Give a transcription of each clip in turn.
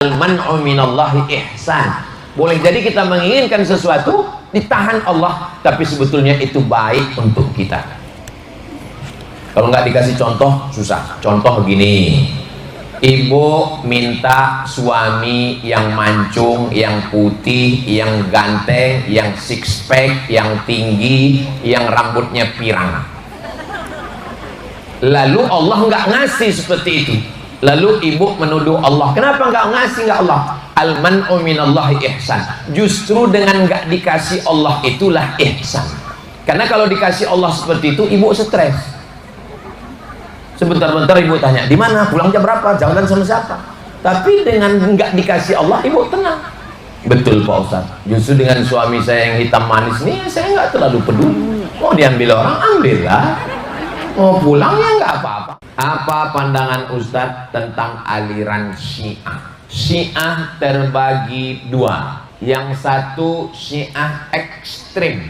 Al-man'u minallahi ihsan. Boleh jadi kita menginginkan sesuatu ditahan Allah, tapi sebetulnya itu baik untuk kita. Kalau nggak dikasih contoh susah. Contoh begini, ibu minta suami yang mancung, yang putih, yang ganteng, yang six pack, yang tinggi, yang rambutnya pirang. Lalu Allah nggak ngasih seperti itu. Lalu ibu menuduh Allah, kenapa nggak ngasih nggak Allah? Al-man'u minallahi ihsan. Justru dengan nggak dikasih Allah itulah ihsan. Karena kalau dikasih Allah seperti itu, ibu stres. Sebentar-bentar ibu tanya, di mana? Pulang jam berapa? Jalan sama siapa? Tapi dengan nggak dikasih Allah, ibu tenang. Betul Pak Ustaz. Justru dengan suami saya yang hitam manis nih, saya nggak terlalu peduli. Mau diambil orang, ambillah. Mau pulang ya nggak apa-apa. Apa pandangan Ustadz tentang aliran Syiah? Syiah terbagi dua. Yang satu Syiah ekstrim,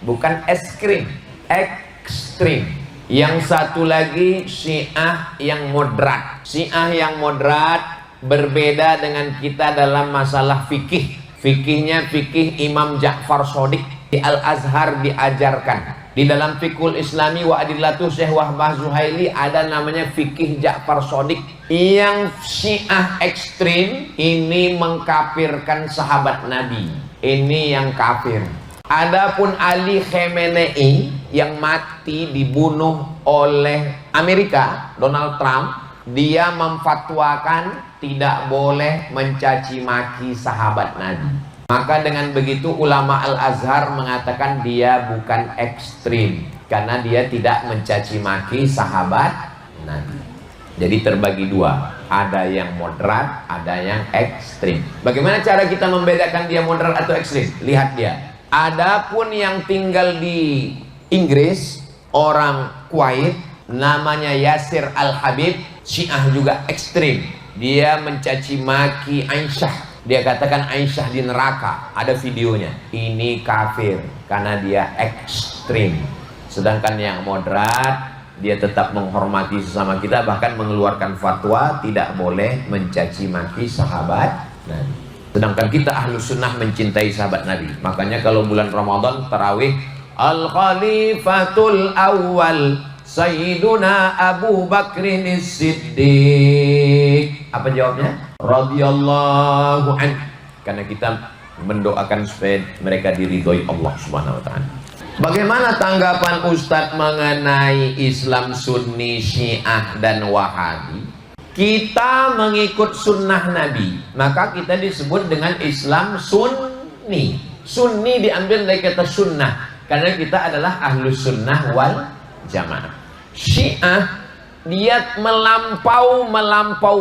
bukan es krim, ekstrim. Yang satu lagi Syiah yang moderat. Syiah yang moderat berbeda dengan kita dalam masalah fikih. Fikihnya fikih Imam Ja'far Shadiq. Di Al-Azhar diajarkan. Di dalam Fiqhul Islami wa Adillatu Syekh Wahbah Zuhaili ada namanya fikih Ja'far Shadiq. Yang Syiah ekstrim ini mengkafirkan sahabat Nabi. Ini yang kafir. Adapun Ali Khamenei yang mati dibunuh oleh Amerika, Donald Trump, dia memfatwakan tidak boleh mencaci maki sahabat Nabi. Maka dengan begitu ulama Al-Azhar mengatakan dia bukan ekstrim karena dia tidak mencaci maki sahabat Nabi. Jadi terbagi dua, ada yang moderat, ada yang ekstrim. Bagaimana cara kita membedakan dia moderat atau ekstrim? Lihat dia. Adapun yang tinggal di Inggris, orang Kuwait, namanya Yasir Al-Habib, Syiah juga ekstrim. Dia mencaci maki Aisyah. Dia katakan Aisyah di neraka. Ada videonya. Ini kafir karena dia ekstrim. Sedangkan yang moderat, dia tetap menghormati sesama kita, bahkan mengeluarkan fatwa tidak boleh mencaci maki sahabat Nabi. Sedangkan kita Ahlus Sunnah mencintai sahabat Nabi. Makanya kalau bulan Ramadan tarawih, Al-Khalifatul Awwal Sayyiduna Abu Bakrin Siddiq. Apa jawabnya? Radhiyallahu anhu. Karena kita mendoakan supaya mereka diridhoi Allah Subhanahu wa taala. Bagaimana tanggapan Ustadz mengenai Islam Sunni, Syiah dan Wahabi? Kita mengikut sunnah Nabi, maka kita disebut dengan Islam Sunni. Sunni diambil dari kata sunnah, karena kita adalah Ahlus Sunnah wal Jamaah. Syiah dia melampau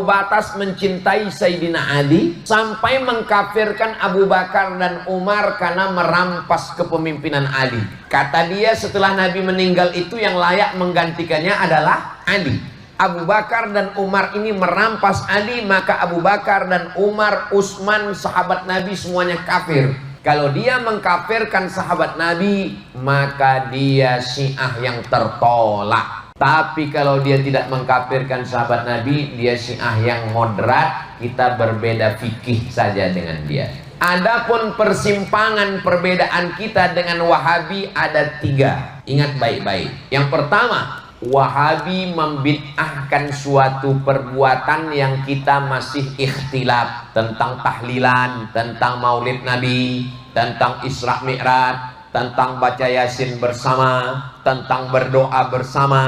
batas mencintai Sayyidina Ali sampai mengkafirkan Abu Bakar dan Umar karena merampas kepemimpinan Ali. Kata dia setelah Nabi meninggal itu yang layak menggantikannya adalah Ali. Abu Bakar dan Umar ini merampas Ali, maka Abu Bakar dan Umar, Utsman, sahabat Nabi semuanya kafir. Kalau dia mengkafirkan sahabat Nabi, maka dia Syiah yang tertolak. Tapi kalau dia tidak mengkafirkan sahabat Nabi, dia Syiah yang moderat. Kita berbeda fikih saja dengan dia. Adapun persimpangan perbedaan kita dengan Wahabi ada 3. Ingat baik-baik. Yang pertama, Wahabi membid'ahkan suatu perbuatan yang kita masih ikhtilaf, tentang tahlilan, tentang maulid Nabi, tentang Isra Mi'raj, tentang baca Yasin bersama, tentang berdoa bersama,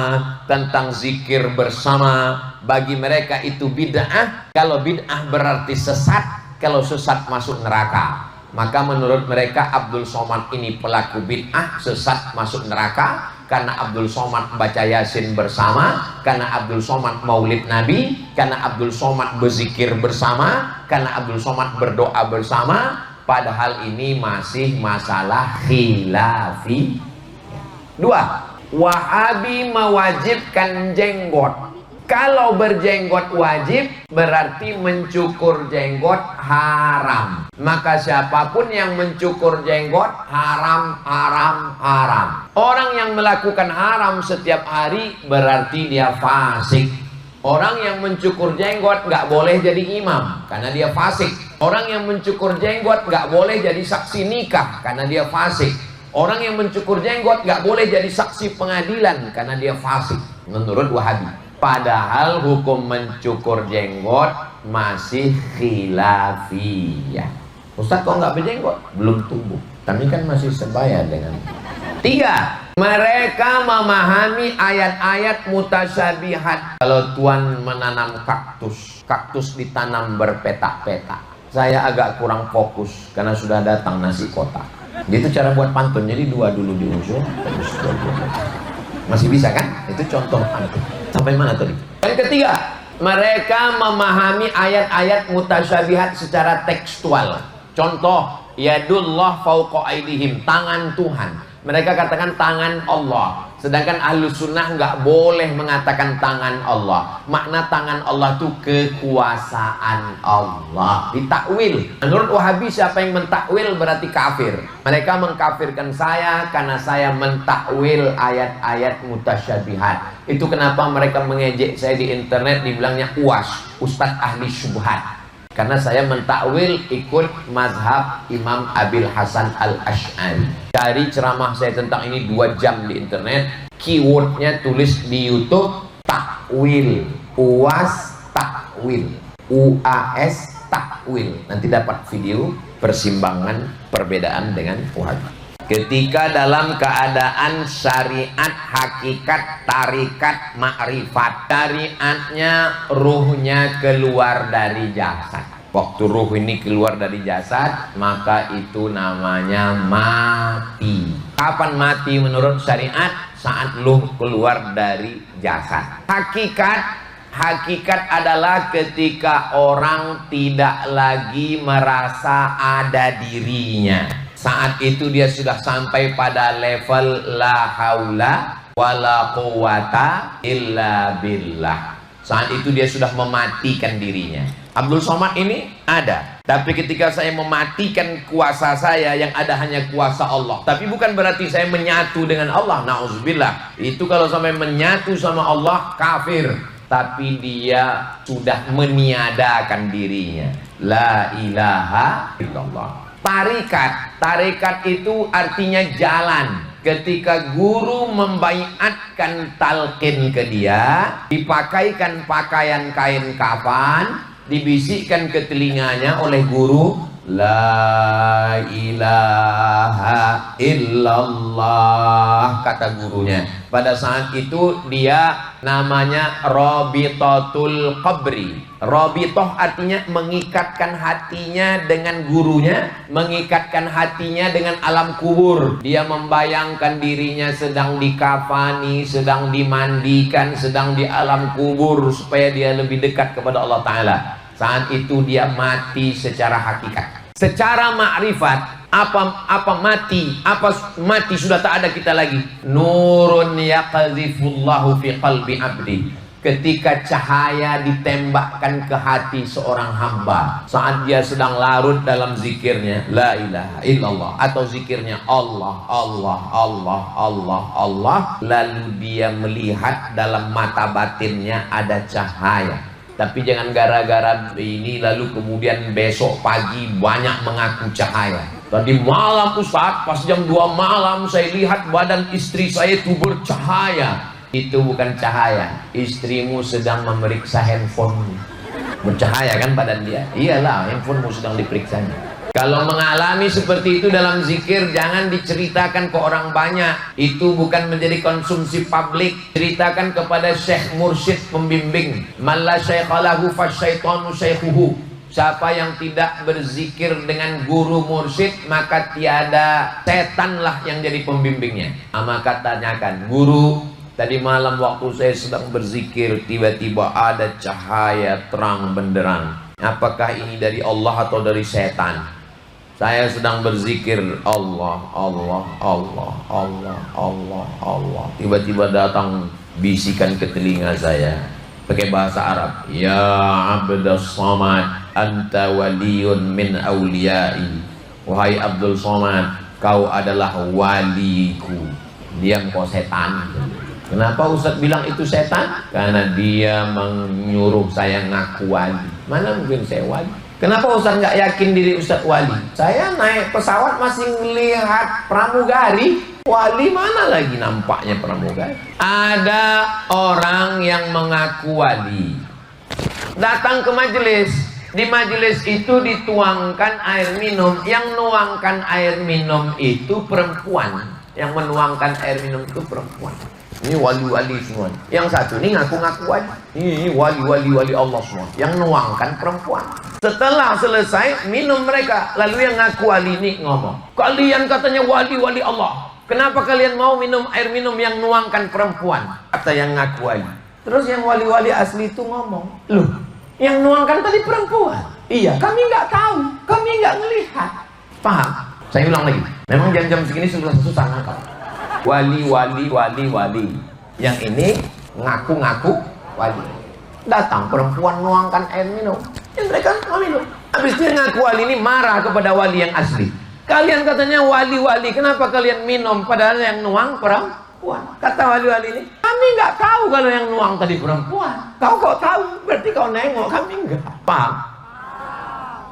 tentang zikir bersama. Bagi mereka itu bid'ah. Kalau bid'ah berarti sesat, kalau sesat masuk neraka. Maka menurut mereka Abdul Somad ini pelaku bid'ah, sesat masuk neraka. Karena Abdul Somad baca Yasin bersama, karena Abdul Somad maulid Nabi, karena Abdul Somad berzikir bersama, karena Abdul Somad berdoa bersama. Padahal ini masih masalah khilafi. 2. Wahabi mewajibkan jenggot. Kalau berjenggot wajib, berarti mencukur jenggot haram. Maka siapapun yang mencukur jenggot haram, haram, haram. Orang yang melakukan haram setiap hari berarti dia fasik. Orang yang mencukur jenggot nggak boleh jadi imam karena dia fasik. Orang yang mencukur jenggot nggak boleh jadi saksi nikah karena dia fasik. Orang yang mencukur jenggot nggak boleh jadi saksi pengadilan karena dia fasik. Menurut Wahabi. Padahal hukum mencukur jenggot masih khilafiyah. Ustaz kok nggak berjenggot? Belum tumbuh. Kami kan masih sebaya dengan. 3. Mereka memahami ayat-ayat mutasyabihat. Kalau Tuhan menanam kaktus, kaktus ditanam berpetak-petak. Saya agak kurang fokus karena sudah datang nasi kotak. Itu cara buat pantun. Jadi 2 dulu di ujung, terus 2 dulu. Masih bisa kan? Itu contoh pantun. Sampai mana tadi? Yang ketiga, mereka memahami ayat-ayat mutasyabihat secara tekstual. Contoh, yadullah fauqa aydihim, tangan Tuhan. Mereka katakan tangan Allah. Sedangkan Ahlus Sunnah nggak boleh mengatakan tangan Allah. Makna tangan Allah itu kekuasaan Allah. Ditakwil. Menurut Wahabi siapa yang mentakwil berarti kafir. Mereka mengkafirkan saya karena saya mentakwil ayat-ayat mutasyabihat. Itu kenapa mereka mengejek saya di internet, dibilangnya UAS, Ustadz Ahli Syubhat. Karena saya mentakwil ikut mazhab Imam Abil Hasan Al-Ash'ari. Cari ceramah saya tentang ini 2 jam di internet. Keywordnya tulis di YouTube takwil, UAS takwil, UAS takwil. Nanti dapat video persimbangan perbedaan dengan Wahabi. Ketika dalam keadaan syariat, hakikat, tarikat, makrifat, syariatnya ruhnya keluar dari jasad. Waktu ruh ini keluar dari jasad, maka itu namanya mati. Kapan mati menurut syariat? Saat ruh keluar dari jasad. Hakikat adalah ketika orang tidak lagi merasa ada dirinya. Saat itu dia sudah sampai pada level la haula wala quwata illa billah. Saat itu dia sudah mematikan dirinya. Abdul Somad ini ada. Tapi ketika saya mematikan kuasa saya, yang ada hanya kuasa Allah. Tapi bukan berarti saya menyatu dengan Allah. Na'udzubillah. Itu kalau sampai menyatu sama Allah, kafir. Tapi dia sudah meniadakan dirinya. La ilaha illallah. Tarikat itu artinya jalan. Ketika guru membaiatkan talqin ke dia, dipakaikan pakaian kain kafan, dibisikkan ke telinganya oleh guru, la ilaha illallah, kata gurunya. Pada saat itu dia namanya Rabitatul Qabri. Rabitoh artinya mengikatkan hatinya dengan gurunya, mengikatkan hatinya dengan alam kubur. Dia membayangkan dirinya sedang dikafani, sedang dimandikan, sedang di alam kubur supaya dia lebih dekat kepada Allah Ta'ala. Saat itu dia mati secara hakikat. Secara makrifat, apa mati? Apa mati sudah tak ada kita lagi? Nurun yaqdzifullahu fi qalbi abdi. Ketika cahaya ditembakkan ke hati seorang hamba saat dia sedang larut dalam zikirnya la ilaha illallah atau zikirnya Allah Allah Allah Allah Allah, lalu dia melihat dalam mata batinnya ada cahaya. Tapi jangan gara-gara ini lalu kemudian besok pagi banyak mengaku cahaya. Tadi malam Ustaz, pas jam 2 malam saya lihat badan istri saya itu bercahaya. Itu bukan cahaya. Istrimu sedang memeriksa handphone. Bercahaya kan badan dia? Iyalah, handphonemu sedang diperiksanya. Kalau mengalami seperti itu dalam zikir, jangan diceritakan ke orang banyak. Itu bukan menjadi konsumsi publik. Ceritakan kepada syekh mursyid pembimbing. Malla syaikhalahu fasyaitanu syaikhuhu. Siapa yang tidak berzikir dengan guru mursyid, maka tiada setanlah yang jadi pembimbingnya. Maka tanyakan, guru, tadi malam waktu saya sedang berzikir, tiba-tiba ada cahaya terang benderang. Apakah ini dari Allah atau dari setan? Saya sedang berzikir Allah, Allah, Allah, Allah, Allah, Allah. Tiba-tiba datang bisikan ke telinga saya pakai bahasa Arab. Ya Abdus Somad, anta waliyun min awliyai. Wahai Abdul Somad, kau adalah waliku. Diam kau setan. Kenapa Ustadz bilang itu setan? Karena dia menyuruh saya ngaku wali. Mana mungkin saya wali? Kenapa Ustadz nggak yakin diri Ustadz wali? Saya naik pesawat masih melihat pramugari. Wali mana lagi nampaknya pramugari? Ada orang yang mengaku wali, datang ke majelis. Di majelis itu dituangkan air minum. Yang nuangkan air minum itu perempuan. Yang menuangkan air minum itu perempuan. Ini wali-wali semua. Yang satu ini ngaku-ngaku wali. Ini wali-wali Allah semua. Yang nuangkan perempuan. Setelah selesai minum mereka, lalu yang ngaku wali ini ngomong, kalian katanya wali-wali Allah, kenapa kalian mau minum air minum yang nuangkan perempuan? Kata yang ngaku wali. Terus yang wali-wali asli itu ngomong, loh, yang nuangkan tadi perempuan. Iya, kami nggak tahu, kami nggak melihat. Paham? Saya ulang lagi. Memang jam-jam segini susah ngangkat. Wali. Yang ini ngaku-ngaku wali. Datang perempuan nuangkan air minum. Yang mereka mau minum. Habis itu ngaku wali ini marah kepada wali yang asli. Kalian katanya wali-wali, kenapa kalian minum padahal yang nuang perempuan? Kata wali-wali ini, kami nggak tahu kalau yang nuang tadi perempuan. Kau kok tahu? Berarti kau nengok, kami nggak. Paham?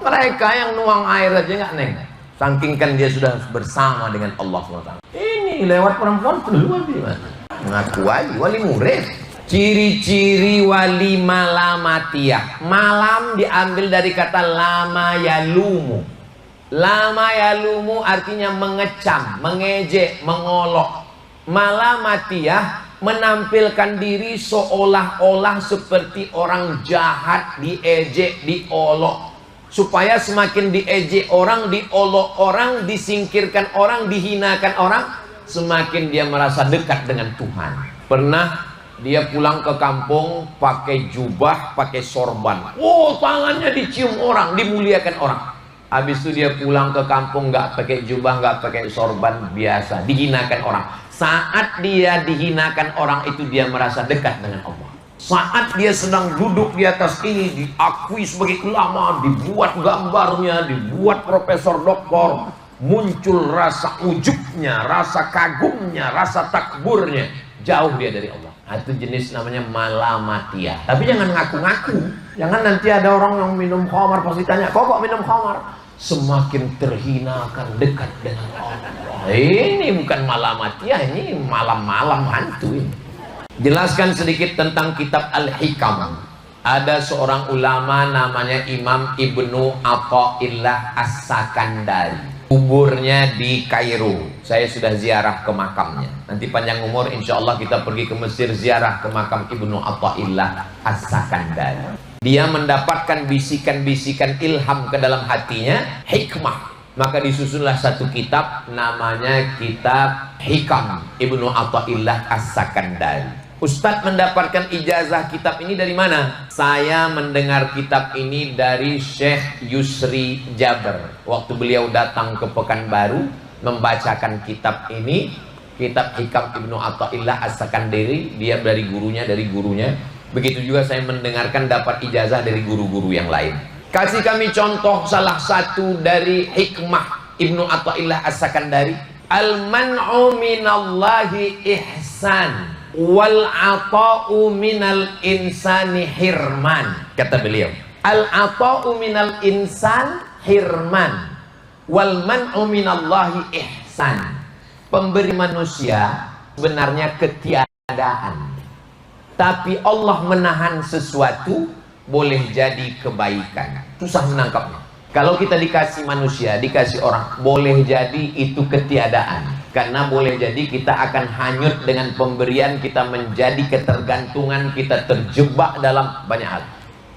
Mereka yang nuang air aja nggak nengok. Saking kan dia sudah bersama dengan Allah SWT. Ini lewat perempuan keluar di mana? Mengaku wali murid. Ciri-ciri wali malamatiyah. Malam diambil dari kata lama yalumu. Lama yalumu artinya mengecam, mengejek, mengolok. Malamatiyah menampilkan diri seolah-olah seperti orang jahat, diejek, diolok. Supaya semakin diejek orang, diolok orang, disingkirkan orang, dihinakan orang, semakin dia merasa dekat dengan Tuhan. Pernah dia pulang ke kampung pakai jubah, pakai sorban. Oh, tangannya dicium orang, dimuliakan orang. Habis itu dia pulang ke kampung nggak pakai jubah, nggak pakai sorban, biasa, dihinakan orang. Saat dia dihinakan orang itu dia merasa dekat dengan Allah. Saat dia sedang duduk di atas ini, diakui sebagai ulama, dibuat gambarnya, dibuat profesor doktor, muncul rasa ujubnya, rasa kagumnya, rasa takburnya, jauh dia dari Allah. Itu jenis namanya malamatiyah. Tapi jangan ngaku-ngaku. Jangan nanti ada orang yang minum khamar pasti tanya, kok minum khamar? Semakin terhina akan dekat dengan Allah. Ini bukan malamatiyah, ini malam-malam hantu ini. Jelaskan sedikit tentang kitab Al-Hikam. Ada seorang ulama namanya Imam Ibnu Athaillah As-Sakandari. Kuburnya di Kairo. Saya sudah ziarah ke makamnya. Nanti panjang umur insya Allah kita pergi ke Mesir ziarah ke makam Ibnu Athaillah As-Sakandari. Dia mendapatkan bisikan-bisikan ilham ke dalam hatinya, hikmah. Maka disusunlah satu kitab namanya kitab Hikam Ibnu Athaillah As-Sakandari. Ustadz mendapatkan ijazah kitab ini dari mana? Saya mendengar kitab ini dari Syekh Yusri Jaber. Waktu beliau datang ke Pekanbaru membacakan kitab ini, kitab Hikam Ibnu Athaillah As-Sakandari, dia dari gurunya. Begitu juga saya mendengarkan dapat ijazah dari guru-guru yang lain. Kasih kami contoh salah satu dari hikmah Ibnu Athaillah As-Sakandari. Al-man'u minallahi ihsan wal ata'u minal insani hirman. Kata beliau, al ata'u minal insan hirman wal man'u minallahi ihsan. Pemberi manusia sebenarnya ketiadaan, tapi Allah menahan sesuatu boleh jadi kebaikan. Susah menangkapnya. Kalau kita dikasih manusia, dikasih orang, boleh jadi itu ketiadaan. Karena boleh jadi kita akan hanyut dengan pemberian, kita menjadi ketergantungan, kita terjebak dalam banyak hal.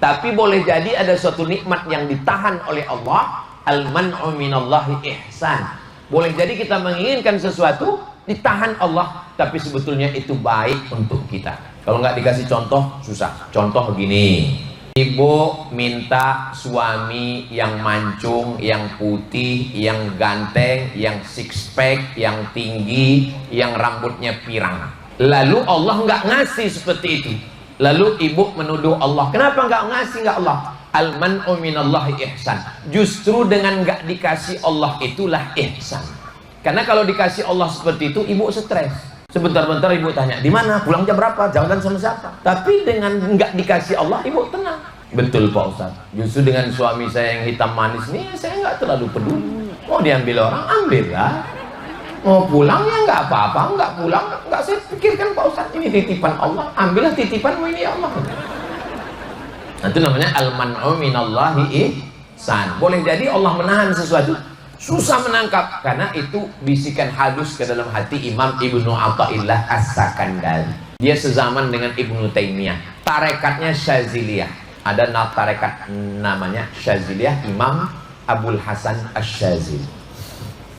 Tapi boleh jadi ada suatu nikmat yang ditahan oleh Allah. Al-man'u minallahi ihsan. Boleh jadi kita menginginkan sesuatu, ditahan Allah, tapi sebetulnya itu baik untuk kita. Kalau nggak dikasih contoh, susah. Contoh begini. Ibu minta suami yang mancung, yang putih, yang ganteng, yang six pack, yang tinggi, yang rambutnya pirang. Lalu Allah nggak ngasih seperti itu. Lalu ibu menuduh Allah. Kenapa nggak ngasih nggak Allah? Al-man'u minallahi ihsan. Justru dengan nggak dikasih Allah itulah ihsan. Karena kalau dikasih Allah seperti itu, ibu stres. Sebentar-bentar ibu tanya, di mana? Pulang jam berapa? Jalan sama siapa? Tapi dengan nggak dikasih Allah, ibu tenang. Betul Pak Ustaz. Justru dengan suami saya yang hitam manis nih, saya nggak terlalu peduli. Mau diambil orang, ambillah. Mau pulang ya nggak apa-apa, nggak pulang nggak saya pikirkan Pak Ustaz. Ini titipan Allah, ambillah titipanmu ini ya Allah. Nah, itu namanya al-man'u minallahi ihsan. Boleh jadi Allah menahan sesuatu, susah menangkap, karena itu bisikan halus ke dalam hati Imam Ibnu Athaillah As-Sakandari. Dia sezaman dengan Ibnu Taimiyah. Tarekatnya Syaziliyah. Ada tarekat namanya Syaziliyah, Imam Abul Hasan Asy-Syazili.